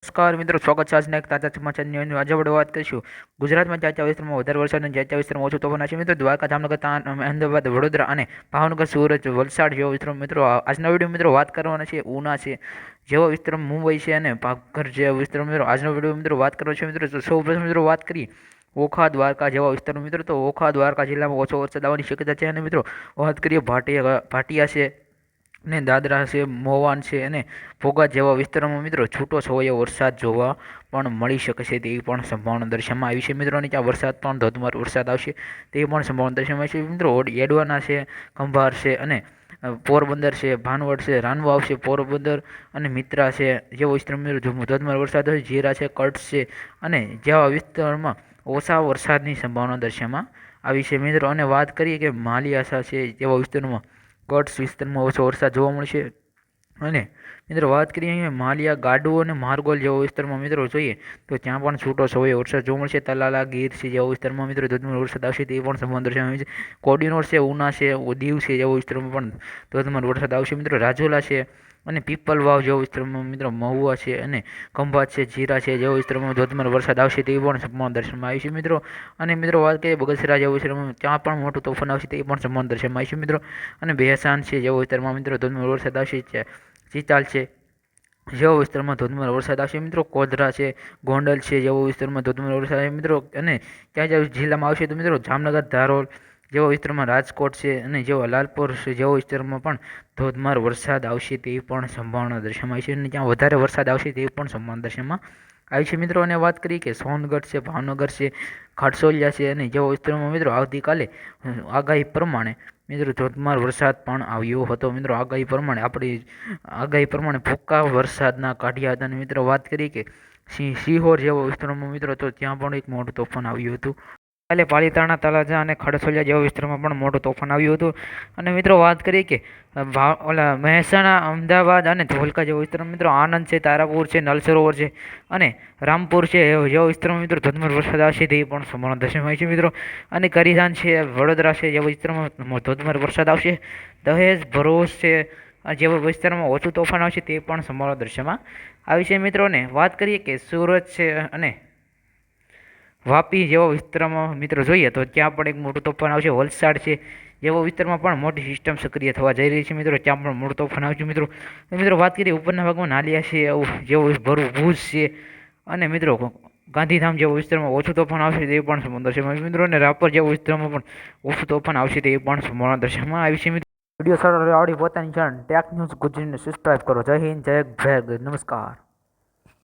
નમસ્કાર મિત્રો, સ્વાગત છે આજના એક તાજા સમાચારની અંદર. આજે આપણે વાત કરીશું ગુજરાતમાં ચાચા વિસ્તારમાં વધારે વરસાદ અને ચાચા વિસ્તારમાં ઓછું તોફાન છે. મિત્રો દ્વારકા, જામનગર, અમદાવાદ, વડોદરા અને ભાવનગર, સુરત, વલસાડ જેવા વિસ્તારમાં મિત્રો આજના વિડીયો મિત્રો વાત કરવાના છે. ઉના છે જેવા વિસ્તારમાં, મુંબઈ છે અને પાકઘર જેવા વિસ્તારમાં મિત્રો આજનો વિડીયો મિત્રો વાત કરવાનો છે. મિત્રો તો સૌપ્રથમ મિત્રો વાત કરીએ ઓખા, દ્વારકા જેવા વિસ્તારમાં મિત્રો, તો ઓખા, દ્વારકા જિલ્લામાં ઓછો વરસાદ આવવાની શક્યતા છે. અને મિત્રો વાત કરીએ ભાટિયા છે ને દાદરા છે, મોવાન છે અને ભોગા જેવા વિસ્તારોમાં મિત્રો છૂટો છવાયો વરસાદ જોવા પણ મળી શકે છે તેવી પણ સંભાવના દર્શાવવામાં આવી છે. મિત્રો અને ત્યાં વરસાદ પણ ધોધમાર વરસાદ આવશે તેવી પણ સંભાવના દર્શાવવામાં આવી છે. મિત્રો એડવાના છે, ખંભાર છે અને પોરબંદર છે, ભાનવડ છે, રાનવા આવશે, પોરબંદર અને મિત્રા છે જેવો વિસ્તારમાં મિત્રો ધોધમાર વરસાદ હશે. જીરા છે, કચ્છ છે અને જેવા વિસ્તારમાં ઓછા વરસાદની સંભાવના દર્શાવવામાં આવી છે. મિત્રો અને વાત કરીએ કે માલિયાસા છે જેવા વિસ્તારમાં કચ્છ વિસ્તારમાં ઓછો વરસાદ જોવા મળશે. અને મિત્રો વાત કરીએ અહીંયા માલિયા, ગાડુ અને મારગોલ જેવા વિસ્તારમાં મિત્રો જોઈએ તો ત્યાં પણ છૂટો છવાયો વરસાદ જોવા મળશે. તલાલા, ગીર છે જેવા વિસ્તારમાં મિત્રો ધોધમાર વરસાદ આવશે તે પણ સંભાવના દર્શાવવામાં આવી છે. કોડીનોર છે, ઉના છે, દીવ છે જેવા વિસ્તારમાં પણ ધોધમાર વરસાદ આવશે. મિત્રો રાજુલા છે અને પીપલવાવ જેવા વિસ્તારમાં મિત્રો મહુવા છે અને ખંભાત છે, જીરા છે જેવા વિસ્તારમાં ધોધમાર વરસાદ આવશે તેવી પણ સંભાવના દર્શાવવામાં આવી છે. મિત્રો અને મિત્રો વાત કરીએ બગસરા જેવા વિસ્તારમાં ત્યાં પણ મોટું તોફાન આવશે તેવી પણ સંભાવના દર્શાવવામાં આવી છે. મિત્રો અને ભેસાન છે જેવા વિસ્તારમાં મિત્રો ધોધમાર વરસાદ આવશે. ચિતાલ છે જેવા વિસ્તારમાં ધોધમાર વરસાદ આવશે. મિત્રો કોધરા છે, ગોંડલ છે જેવા વિસ્તારમાં ધોધમાર વરસાદ આવશે. મિત્રો અને ત્યાં જે જિલ્લામાં આવશે તો મિત્રો જામનગર, ધારોલ જેવા વિસ્તારમાં, રાજકોટ છે અને જેવા લાલપુર છે જેવા વિસ્તારમાં પણ ધોધમાર વરસાદ આવશે તેવી પણ સંભાવના દર્શાવવામાં આવી છે. અને ત્યાં વધારે વરસાદ આવશે તેવી પણ સંભાવના દર્શાવવામાં આવી છે. મિત્રો અને વાત કરીએ કે સોનગઢ છે, ભાવનગર છે, ખારસોલિયા છે અને જેવા વિસ્તારમાં મિત્રો આવતીકાલે આગાહી પ્રમાણે મિત્રો ધોધમાર વરસાદ પણ આવ્યો હતો. મિત્રો આપણી આગાહી પ્રમાણે ભૂકા વરસાદના કાઢ્યા હતા. અને મિત્રો વાત કરીએ કે સિહોર જેવા વિસ્તારોમાં મિત્રો તો ત્યાં પણ એક મોટું તોફાન આવ્યું હતું. કાલે પાલીતાણા, તળાજા અને ખડસોલિયા જેવા વિસ્તારમાં પણ મોટું તોફાન આવ્યું હતું. અને મિત્રો વાત કરીએ કે મહેસાણા, અમદાવાદ અને ધોલકા જેવા વિસ્તારમાં મિત્રો આણંદ છે, તારાપુર છે, નલ સરોવર છે અને રામપુર છે જેવા વિસ્તારમાં મિત્રો ધોધમાર વરસાદ આવશે તેવી પણ સંભાવના દર્શાવવામાં આવી છે. મિત્રો અને કરિઝાન છે, વડોદરા છે જેવા વિસ્તારમાં ધોધમાર વરસાદ આવશે. દહેજ, ભરૂચ છે જેવા વિસ્તારમાં ઓછું તોફાન આવશે તે પણ સંભાવના દર્શાવવામાં આવી છે. મિત્રોને વાત કરીએ કે સુરત છે અને વાપી જેવા વિસ્તારમાં મિત્રો જોઈએ તો ત્યાં પણ એક મોટું તોફાન આવશે. વલસાડ છે જેવા વિસ્તારમાં પણ મોટી સિસ્ટમ સક્રિય થવા જઈ રહી છે. મિત્રો ત્યાં પણ મોટું તોફાન આવશે. મિત્રો વાત કરીએ ઉપરના ભાગમાં નાલિયા છે જેવો ભુજ છે અને મિત્રો ગાંધીધામ જેવા વિસ્તારમાં ઓછું તોફાન આવશે તે પણ સંભાવના દર્શાવવામાં આવી છે. મિત્રો અને રાપર જેવા વિસ્તારમાં પણ ઓછું તોફાન આવશે તે પણ સંભાવના દર્શાવવામાં આવી છે. વિડીયો સારો આવડી પોતાની ચેનલ ટેક ન્યૂઝ ગુજરાતીને સબસ્ક્રાઇબ કરો. જય હિન્દ, જય ભારત, નમસ્કાર.